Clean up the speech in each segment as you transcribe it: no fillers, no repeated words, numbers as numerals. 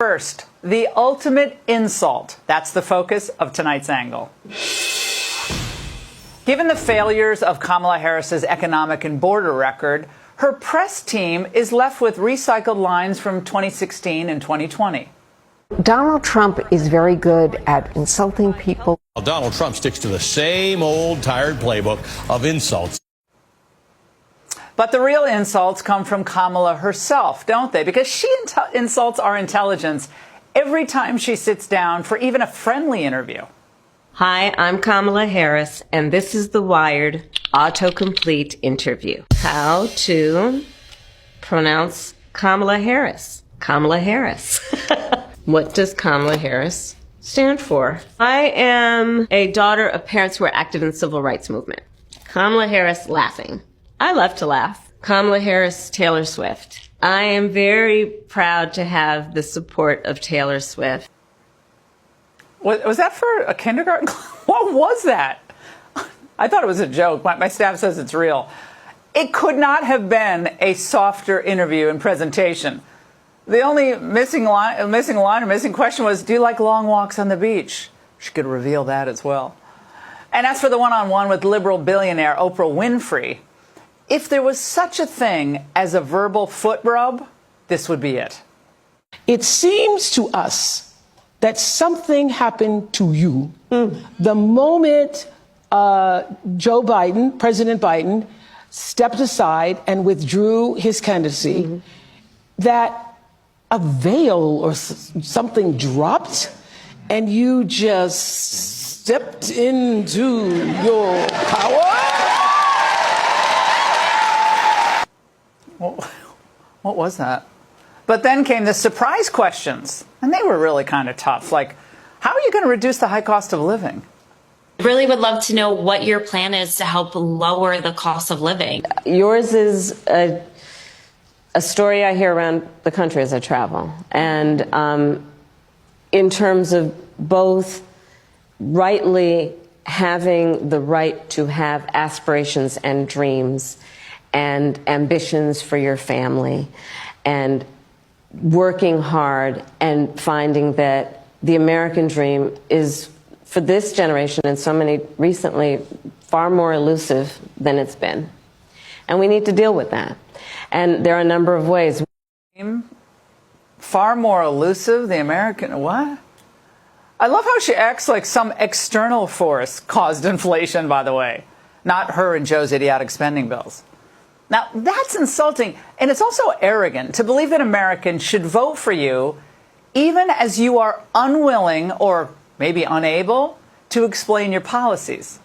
First, the ultimate insult. That's the focus of tonight's angle. Given the failures of Kamala Harris's economic and border record, her press team is left with recycled lines from 2016 and 2020. Donald Trump is very good at insulting people. Donald Trump sticks to the same old tired playbook of insults. But the real insults come from Kamala herself, don't they? Because she insults our intelligence every time she sits down for even a friendly interview. Hi, I'm Kamala Harris, and this is the Wired autocomplete interview. How to pronounce Kamala Harris. Kamala Harris. What does Kamala Harris stand for? I am a daughter of parents who are active in the civil rights movement. Kamala Harris laughing. I love to laugh. Kamala Harris, Taylor Swift. I am very proud to have the support of Taylor Swift. Was that for a kindergarten class? What was that? I thought it was a joke. My staff says it's real. It could not have been a softer interview and presentation. The only missing question was, do you like long walks on the beach? She could reveal that as well. And as for the one-on-one with liberal billionaire Oprah Winfrey, if there was such a thing as a verbal foot rub, this would be it. It seems to us that something happened to you the moment President Biden, stepped aside and withdrew his candidacy, that a veil or something dropped and you just stepped into your power? What was that? But then came the surprise questions, and they were really kind of tough. Like, how are you going to reduce the high cost of living? Really would love to know what your plan is to help lower the cost of living. Yours is a story I hear around the country as I travel. And in terms of both rightly having the right to have aspirations and dreams and ambitions for your family, and working hard and finding that the American dream is, for this generation and so many recently, far more elusive than it's been. And we need to deal with that. And there are a number of ways. Far more elusive, the American, what? I love how she acts like some external force caused inflation, by the way, not her and Joe's idiotic spending bills. Now, that's insulting, and it's also arrogant to believe that Americans should vote for you even as you are unwilling or maybe unable to explain your policies.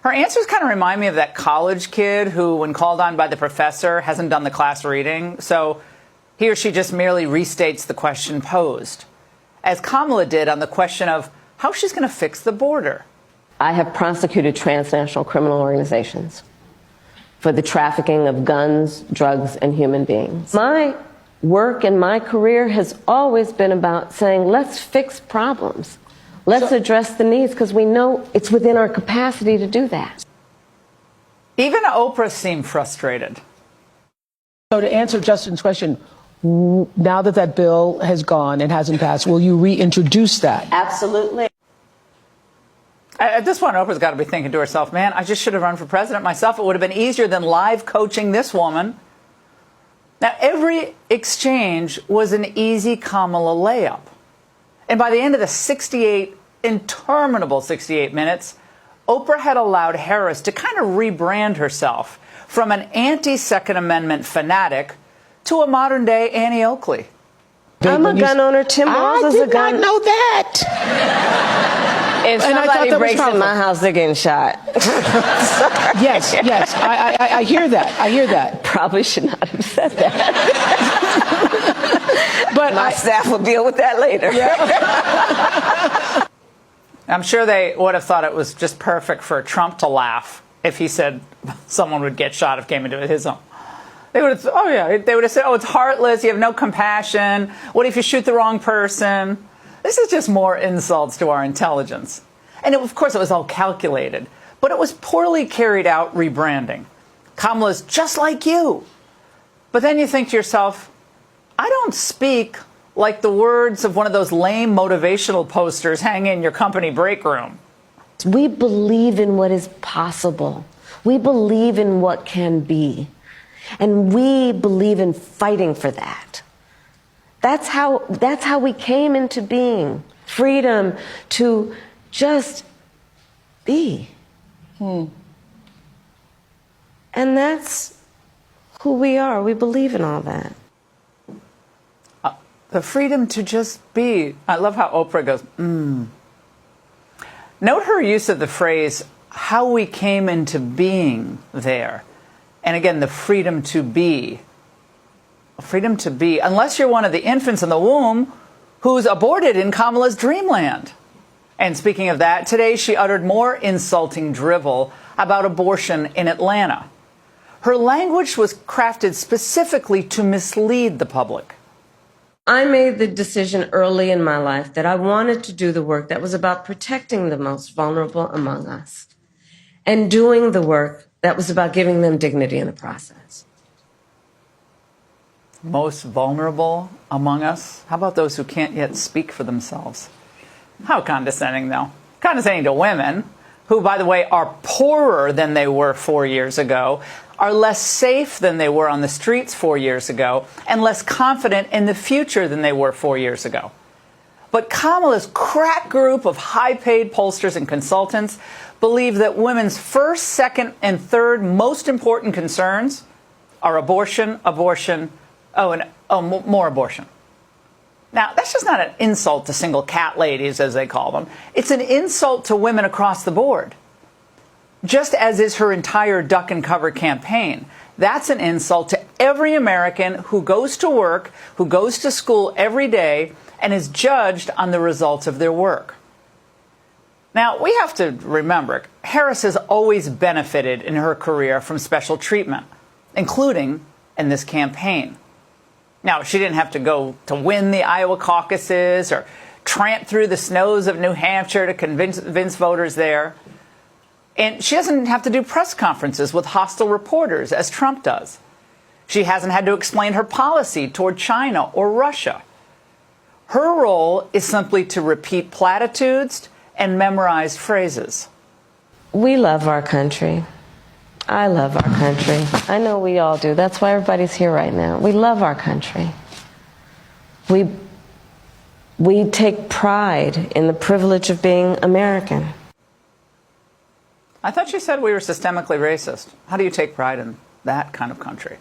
Her answers kind of remind me of that college kid who, when called on by the professor, hasn't done the class reading, so he or she just merely restates the question posed, as Kamala did on the question of how she's going to fix the border. I have prosecuted transnational criminal organizations for the trafficking of guns, drugs, and human beings. My work and my career has always been about saying, let's fix problems. Let's address the needs, because we know it's within our capacity to do that. Even Oprah seemed frustrated. So to answer Justin's question, now that that bill has gone and hasn't passed, will you reintroduce that? Absolutely. At this point, Oprah's got to be thinking to herself, man, I just should have run for president myself. It would have been easier than live coaching this woman. Now, every exchange was an easy Kamala layup. And by the end of the interminable 68 minutes, Oprah had allowed Harris to kind of rebrand herself from an anti-Second Amendment fanatic to a modern-day Annie Oakley. I'm a gun owner. Tim Walz is a gun. I did not know that. If somebody breaks in my house, they're getting shot. Yes, I hear that. I hear that. Probably should not have said that. But my staff will deal with that later. Yeah. I'm sure they would have thought it was just perfect for Trump to laugh if he said someone would get shot if it came into his home. They would have, they would have said, oh, it's heartless, you have no compassion. What if you shoot the wrong person? This is just more insults to our intelligence. And of course, it was all calculated, but it was poorly carried out rebranding. Kamala's just like you. But then you think to yourself, I don't speak like the words of one of those lame motivational posters hanging in your company break room. We believe in what is possible. We believe in what can be. And we believe in fighting for that. That's how we came into being. Freedom to just be. And that's who we are. We believe in all that. The freedom to just be. I love how Oprah goes, Note her use of the phrase, how we came into being there. And again, the freedom to be. Freedom to be. Unless you're one of the infants in the womb who's aborted in Kamala's dreamland. And speaking of that, today she uttered more insulting drivel about abortion in Atlanta. Her language was crafted specifically to mislead the public. I made the decision early in my life that I wanted to do the work that was about protecting the most vulnerable among us and doing the work that was about giving them dignity in the process. Most vulnerable among us? How about those who can't yet speak for themselves? How condescending, though. Condescending to women, who, by the way, are poorer than they were 4 years ago, are less safe than they were on the streets 4 years ago, and less confident in the future than they were 4 years ago. But Kamala's crack group of high-paid pollsters and consultants believe that women's first, second, and third most important concerns are abortion, more abortion. Now, that's just not an insult to single cat ladies, as they call them. It's an insult to women across the board. Just as is her entire duck and cover campaign. That's an insult to every American who goes to work, who goes to school every day, and is judged on the results of their work. Now, we have to remember, Harris has always benefited in her career from special treatment, including in this campaign. Now, she didn't have to go to win the Iowa caucuses or tramp through the snows of New Hampshire to convince voters there. And she doesn't have to do press conferences with hostile reporters, as Trump does. She hasn't had to explain her policy toward China or Russia. Her role is simply to repeat platitudes and memorize phrases. We love our country. I love our country. I know we all do. That's why everybody's here right now. We love our country. We take pride in the privilege of being American. I thought you said we were systemically racist. How do you take pride in that kind of country?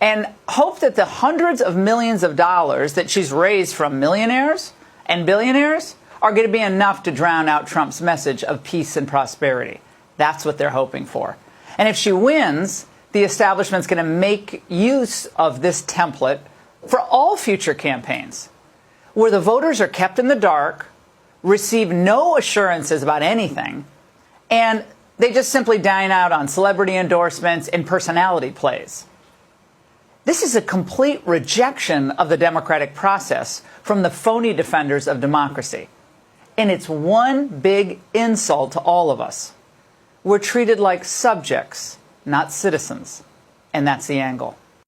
And hope that the hundreds of millions of dollars that she's raised from millionaires and billionaires are going to be enough to drown out Trump's message of peace and prosperity. That's what they're hoping for. And if she wins, the establishment's going to make use of this template for all future campaigns, where the voters are kept in the dark, receive no assurances about anything, and they just simply dine out on celebrity endorsements and personality plays. This is a complete rejection of the democratic process from the phony defenders of democracy. And it's one big insult to all of us. We're treated like subjects, not citizens. And that's the angle.